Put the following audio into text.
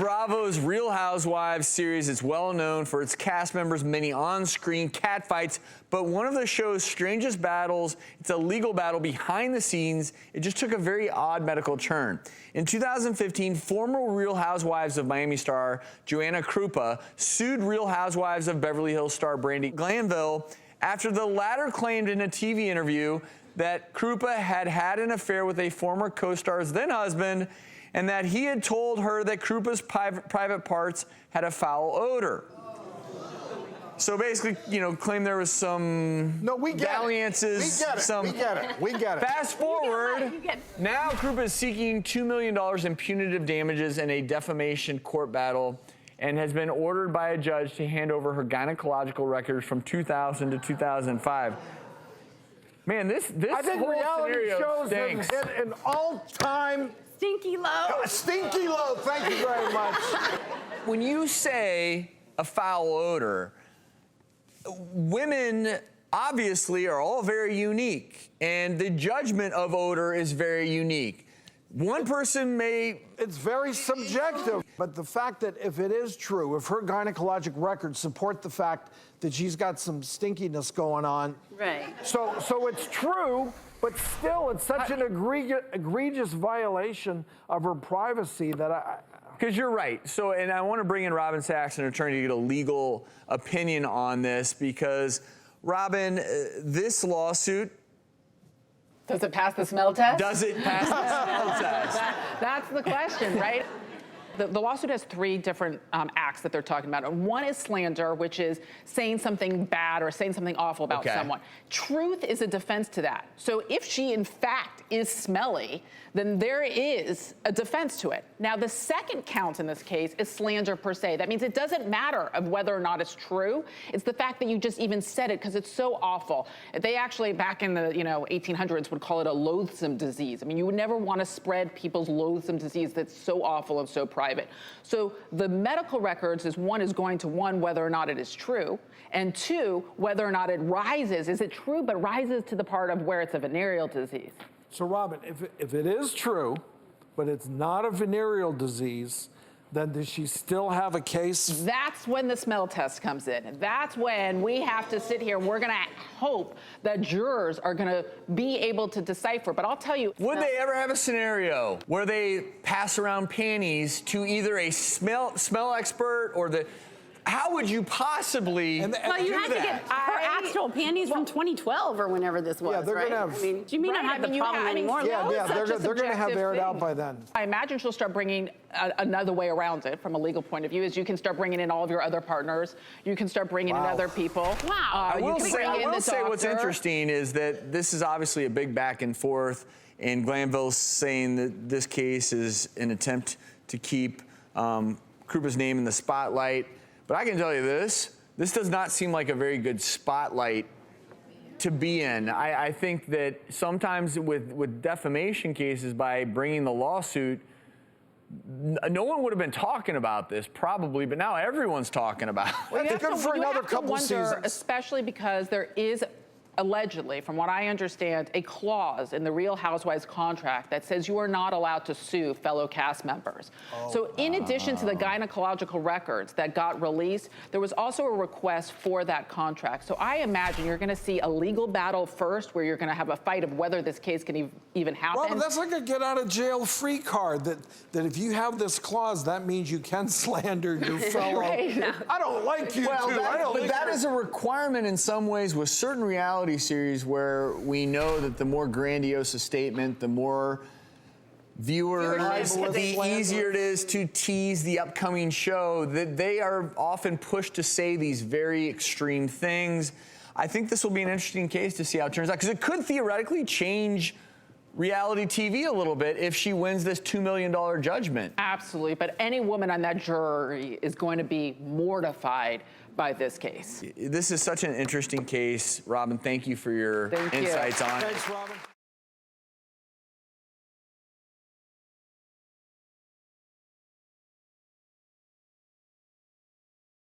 Bravo's Real Housewives series is well known for its cast members' many on-screen catfights, but one of the show's strangest battles, it's a legal battle behind the scenes. It just took a very odd medical turn. In 2015, former Real Housewives of Miami star Joanna Krupa sued Real Housewives of Beverly Hills star Brandi Glanville after the latter claimed in a TV interview that Krupa had had an affair with a former co-star's then-husband and that he had told her that Krupa's private parts had a foul odor. So basically, you know, claim there was some dalliances. We get it. Fast forward, now Krupa is seeking $2 million in punitive damages in a defamation court battle and has been ordered by a judge to hand over her gynecological records from 2000 to 2005. Man, this I think whole reality scenario shows stinks. have hit an all-time stinky low. Stinky low. Thank you very much. When you say a foul odor, women obviously are all very unique, and the judgment of odor is very unique. One person may... It's very subjective. But the fact that if it is true, if her gynecologic records support the fact that she's got some stinkiness going on. Right. So it's true, but still it's such an egregious violation of her privacy that I... Because you're right. So, and I want to bring in Robin Sax, an attorney, to get a legal opinion on this, because, Robin, this lawsuit... Does it pass the smell test? Does it pass the smell test? That's the question, right? The lawsuit has three different acts that they're talking about. One is slander, which is saying something bad or saying something awful about someone. Truth is a defense to that. So if she, in fact, is smelly, then there is a defense to it. Now, the second count in this case is slander per se. That means it doesn't matter of whether or not it's true. It's the fact that you just even said it because it's so awful. They actually, back in the 1800s, would call it a loathsome disease. I mean, you would never want to spread people's loathsome disease that's so awful and so private. So the medical records is going to whether or not it is true, and two, whether or not it rises. Is it true, but rises to the part of where it's a venereal disease? So, Robin, if it is true, but it's not a venereal disease, then does she still have a case? That's when the smell test comes in. And that's when we have to sit here and we're going to hope that jurors are going to be able to decipher. But I'll tell you... Would they ever have a scenario where they pass around panties to either a smell expert or the... How would you possibly Well, you had to get her actual panties from 2012 or whenever this was, Yeah, they're right? gonna have... I mean, you may not have the problem anymore. Yeah, they're going to have aired out by then. I imagine she'll start bringing another way around it from a legal point of view is you can start bringing in all of your other partners. You can start bringing in other people. Wow. I will say what's interesting is that this is obviously a big back and forth, and Glanville's saying that this case is an attempt to keep Krupa's name in the spotlight. But I can tell you this does not seem like a very good spotlight to be in. I think that sometimes with defamation cases, by bringing the lawsuit, no one would have been talking about this probably, but now everyone's talking about it. Well, it's good for another couple seasons. Especially because there is allegedly, from what I understand, a clause in the Real Housewives contract that says you are not allowed to sue fellow cast members. So in addition to the gynecological records that got released, there was also a request for that contract. So I imagine you're going to see a legal battle first where you're going to have a fight of whether this case can even happen. Well, but that's like a get-out-of-jail-free card, that if you have this clause, that means you can slander your fellow. I don't like you, but that is a requirement in some ways with certain reality series where we know that the more grandiose a statement, the more viewers, the easier it is to tease the upcoming show, that they are often pushed to say these very extreme things. I think this will be an interesting case to see how it turns out, because it could theoretically change reality TV a little bit if she wins this $2 million judgment. Absolutely, but any woman on that jury is going to be mortified by this case. This is such an interesting case. Robin, thank you for your insights on it. Thanks, Robin.